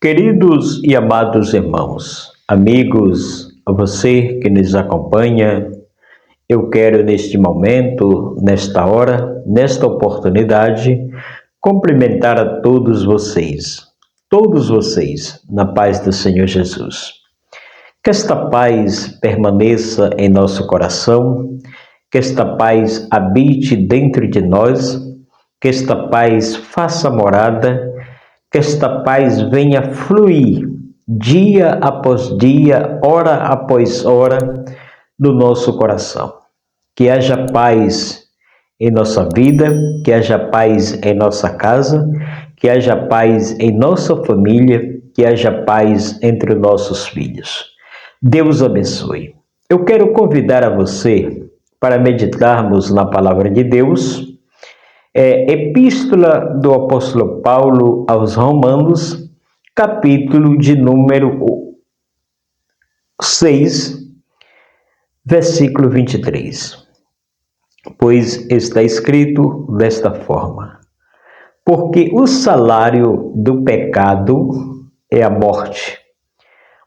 Queridos e amados irmãos, amigos, a você que nos acompanha, eu quero neste momento, nesta hora, nesta oportunidade, cumprimentar a todos vocês, na paz do Senhor Jesus. Que esta paz permaneça em nosso coração, que esta paz habite dentro de nós, que esta paz faça morada, que esta paz venha fluir dia após dia, hora após hora, no nosso coração. Que haja paz em nossa vida, que haja paz em nossa casa, que haja paz em nossa família, que haja paz entre os nossos filhos. Deus abençoe. Eu quero convidar a você para meditarmos na palavra de Deus, Epístola do Apóstolo Paulo aos Romanos, capítulo de número 6, versículo 23. Pois está escrito desta forma: porque o salário do pecado é a morte,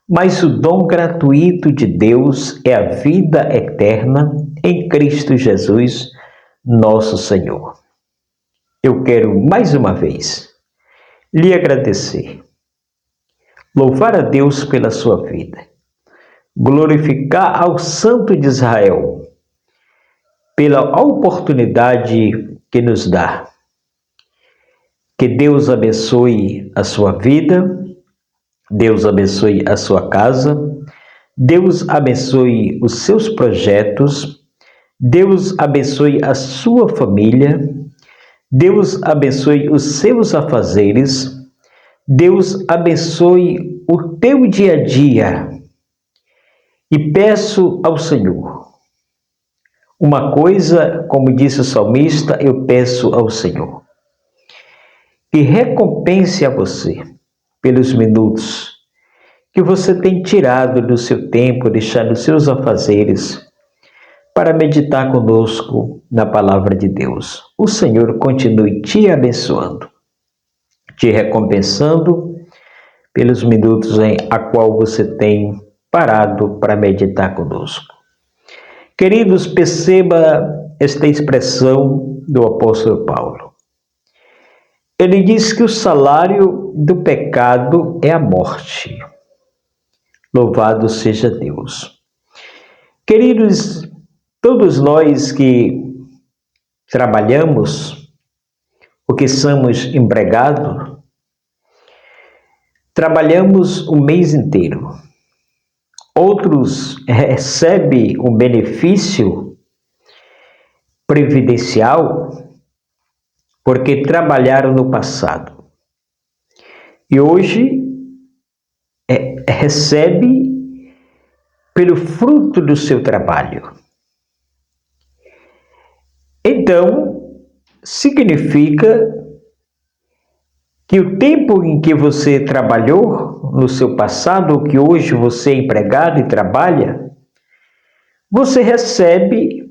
mas o dom gratuito de Deus é a vida eterna em Cristo Jesus, nosso Senhor. Eu quero mais uma vez lhe agradecer, louvar a Deus pela sua vida, glorificar ao Santo de Israel pela oportunidade que nos dá. Que Deus abençoe a sua vida, Deus abençoe a sua casa, Deus abençoe os seus projetos, Deus abençoe a sua família, Deus abençoe os seus afazeres, Deus abençoe o teu dia a dia. E peço ao Senhor uma coisa, como disse o salmista, eu peço ao Senhor, que recompense a você pelos minutos que você tem tirado do seu tempo, deixando os seus afazeres, para meditar conosco na palavra de Deus. O Senhor continue te abençoando, te recompensando pelos minutos em a qual você tem parado para meditar conosco. Queridos, perceba esta expressão do apóstolo Paulo. Ele diz que o salário do pecado é a morte. Louvado seja Deus. Queridos, todos nós que trabalhamos, ou que somos empregados, trabalhamos o mês inteiro. Outros recebem um benefício previdencial porque trabalharam no passado. E hoje recebe pelo fruto do seu trabalho. Então, significa que o tempo em que você trabalhou no seu passado, que hoje você é empregado e trabalha, você recebe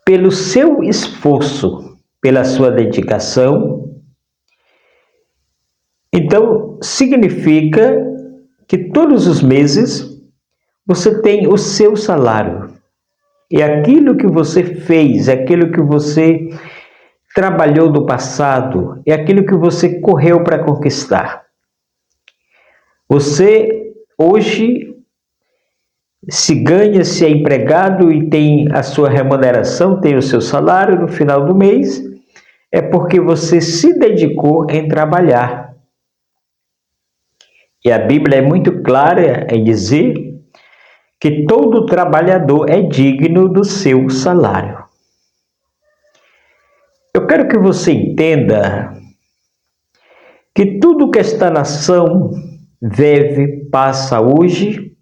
pelo seu esforço, pela sua dedicação. Então, significa que todos os meses você tem o seu salário. E aquilo que você fez, aquilo que você trabalhou no passado, é aquilo que você correu para conquistar. Você hoje se ganha, se é empregado e tem a sua remuneração, tem o seu salário no final do mês, é porque você se dedicou em trabalhar. E a Bíblia é muito clara em dizer que todo trabalhador é digno do seu salário. Eu quero que você entenda que tudo que esta nação vive, passa hoje,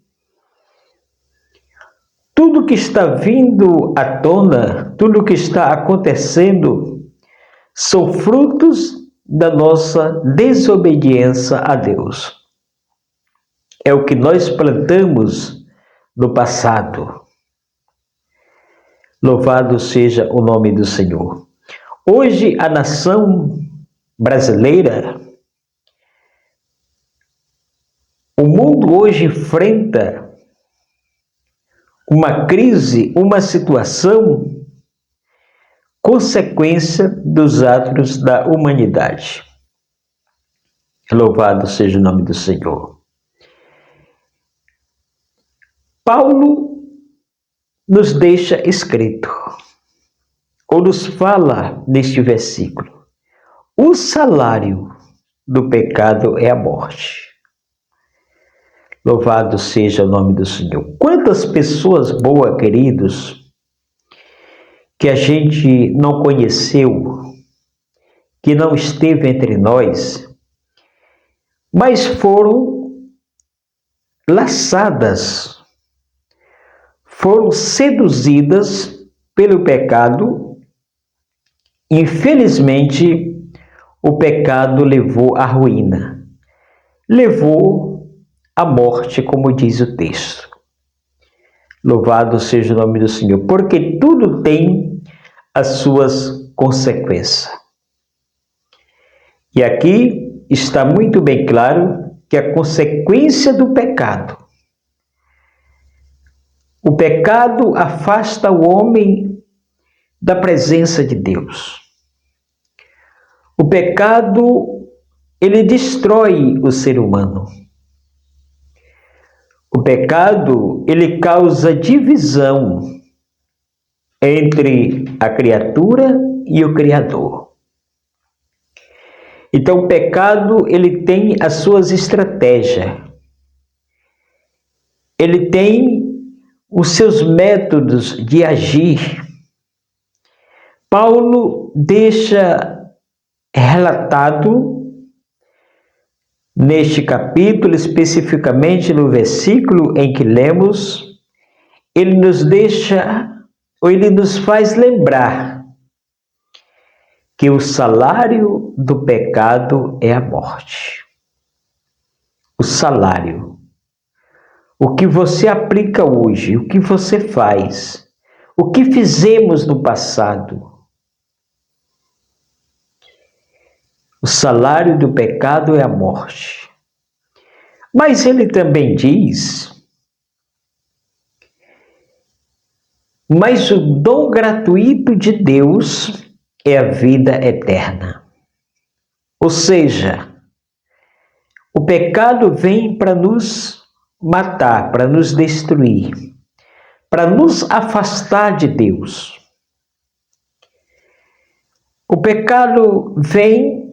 tudo que está vindo à tona, tudo que está acontecendo, são frutos da nossa desobediência a Deus. É o que nós plantamos no passado. Louvado seja o nome do Senhor. Hoje a nação brasileira O mundo hoje enfrenta uma crise, uma situação, consequência dos atos da humanidade. Louvado seja o nome do Senhor. Paulo nos deixa escrito, ou nos fala neste versículo: o salário do pecado é a morte. Louvado seja o nome do Senhor. Quantas pessoas boas, queridos, que a gente não conheceu, que não esteve entre nós, mas foram laçadas, foram seduzidas pelo pecado. Infelizmente, o pecado levou à ruína, levou à morte, como diz o texto. Louvado seja o nome do Senhor, porque tudo tem as suas consequências. E aqui está muito bem claro que a consequência do pecado, o pecado afasta o homem da presença de Deus. O pecado, ele destrói o ser humano. O pecado, ele causa divisão entre a criatura e o Criador. Então, o pecado, ele tem as suas estratégias. Ele tem os seus métodos de agir. Paulo deixa relatado neste capítulo, especificamente no versículo em que lemos, ele nos deixa, ou ele nos faz lembrar que o salário do pecado é a morte. O salário. O que você aplica hoje, o que você faz, o que fizemos no passado. O salário do pecado é a morte. Mas ele também diz: mas o dom gratuito de Deus é a vida eterna. Ou seja, o pecado vem para nos matar, para nos destruir, para nos afastar de Deus. O pecado vem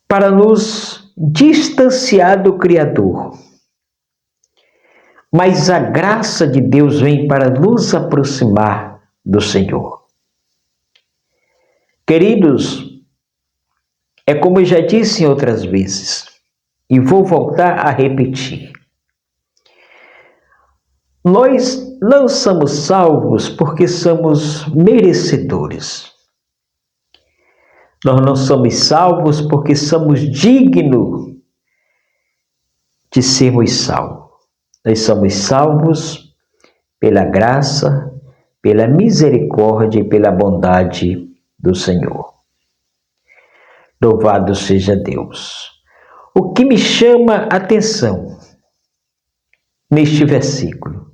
para nos distanciar do Criador. Mas a graça de Deus vem para nos aproximar do Senhor. Queridos, é como eu já disse em outras vezes, e vou voltar a repetir. Nós não somos salvos porque somos merecedores. Nós não somos salvos porque somos dignos de sermos salvos. Nós somos salvos pela graça, pela misericórdia e pela bondade do Senhor. Louvado seja Deus. O que me chama a atenção neste versículo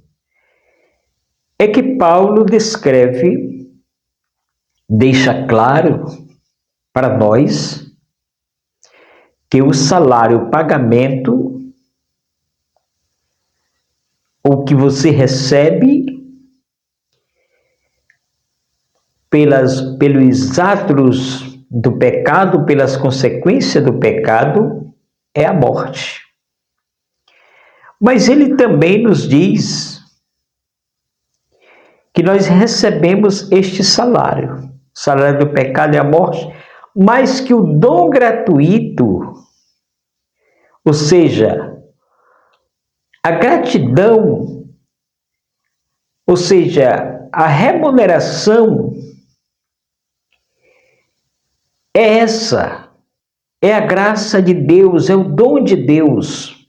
é que Paulo descreve, deixa claro para nós que o salário, o pagamento, o que você recebe pelos atos do pecado, pelas consequências do pecado, é a morte. Mas ele também nos diz que nós recebemos este salário. O salário do pecado é a morte, mas que o dom gratuito, ou seja, a gratidão, ou seja, a remuneração, é essa, é a graça de Deus, é o dom de Deus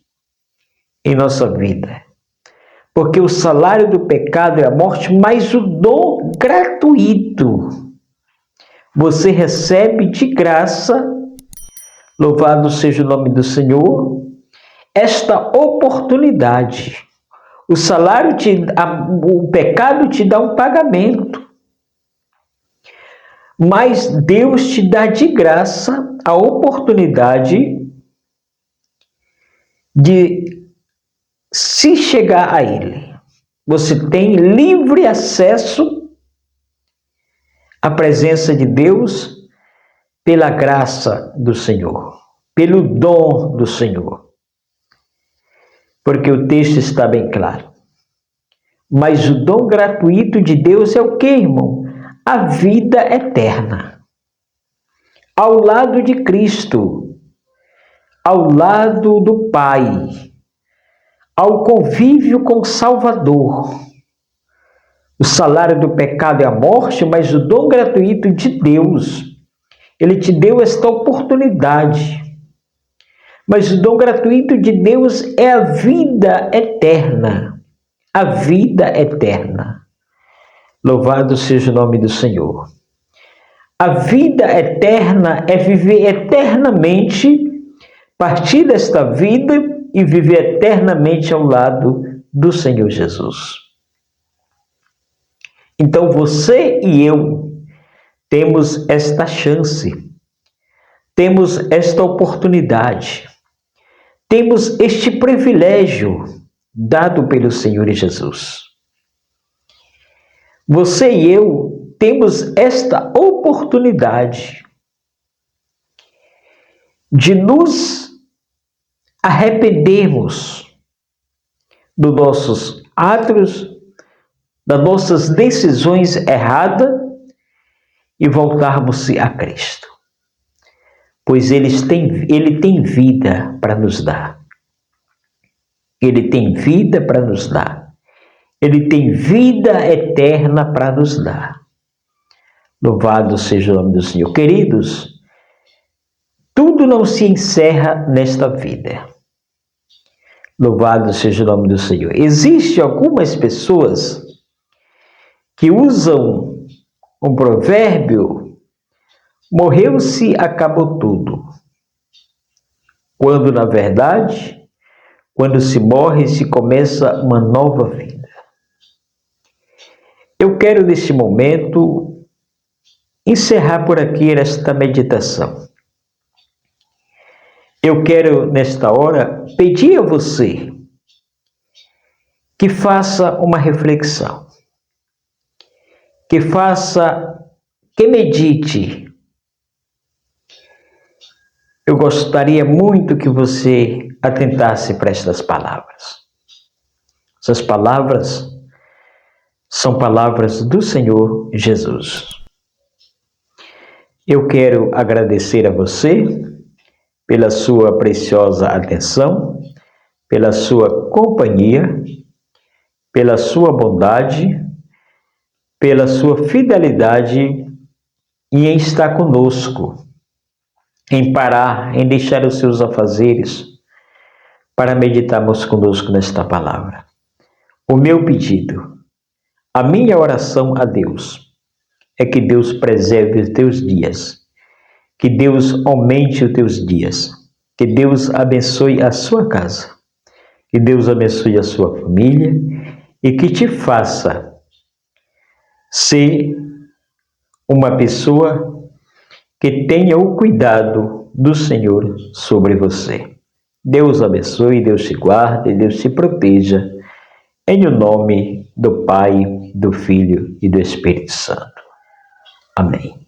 em nossa vida. Porque o salário do pecado é a morte, mas o dom gratuito você recebe de graça, louvado seja o nome do Senhor, esta oportunidade. O pecado te dá um pagamento, mas Deus te dá de graça a oportunidade de se chegar a Ele. Você tem livre acesso à presença de Deus pela graça do Senhor, pelo dom do Senhor. Porque o texto está bem claro. Mas o dom gratuito de Deus é o quê, irmão? A vida eterna. Ao lado de Cristo, ao lado do Pai, ao convívio com o Salvador. O salário do pecado é a morte, mas o dom gratuito de Deus, Ele te deu esta oportunidade. Mas o dom gratuito de Deus é a vida eterna. A vida eterna. Louvado seja o nome do Senhor. A vida eterna é viver eternamente, partir desta vida e viver eternamente ao lado do Senhor Jesus. Então você e eu temos esta chance, temos esta oportunidade, temos este privilégio dado pelo Senhor Jesus. Você e eu temos esta oportunidade de nos arrependermos dos nossos atos, das nossas decisões erradas e voltarmos a Cristo. Pois Ele tem vida para nos dar. Ele tem vida para nos dar. Ele tem vida eterna para nos dar. Louvado seja o nome do Senhor. Queridos, tudo não se encerra nesta vida. Louvado seja o nome do Senhor. Existem algumas pessoas que usam um provérbio: morreu-se, acabou tudo. Quando, na verdade, quando se morre, se começa uma nova vida. Eu quero, neste momento, encerrar por aqui esta meditação. Eu quero, nesta hora, pedir a você que faça uma reflexão, que medite. Eu gostaria muito que você atentasse para estas palavras. Essas palavras são palavras do Senhor Jesus. Eu quero agradecer a você pela sua preciosa atenção, pela sua companhia, pela sua bondade, pela sua fidelidade em estar conosco, em parar, em deixar os seus afazeres para meditarmos conosco nesta palavra. O meu pedido, a minha oração a Deus, é que Deus preserve os teus dias, que Deus aumente os teus dias, que Deus abençoe a sua casa, que Deus abençoe a sua família e que te faça ser uma pessoa que tenha o cuidado do Senhor sobre você. Deus abençoe, Deus te guarde, Deus te proteja, em o nome do Pai, do Filho e do Espírito Santo. Amém.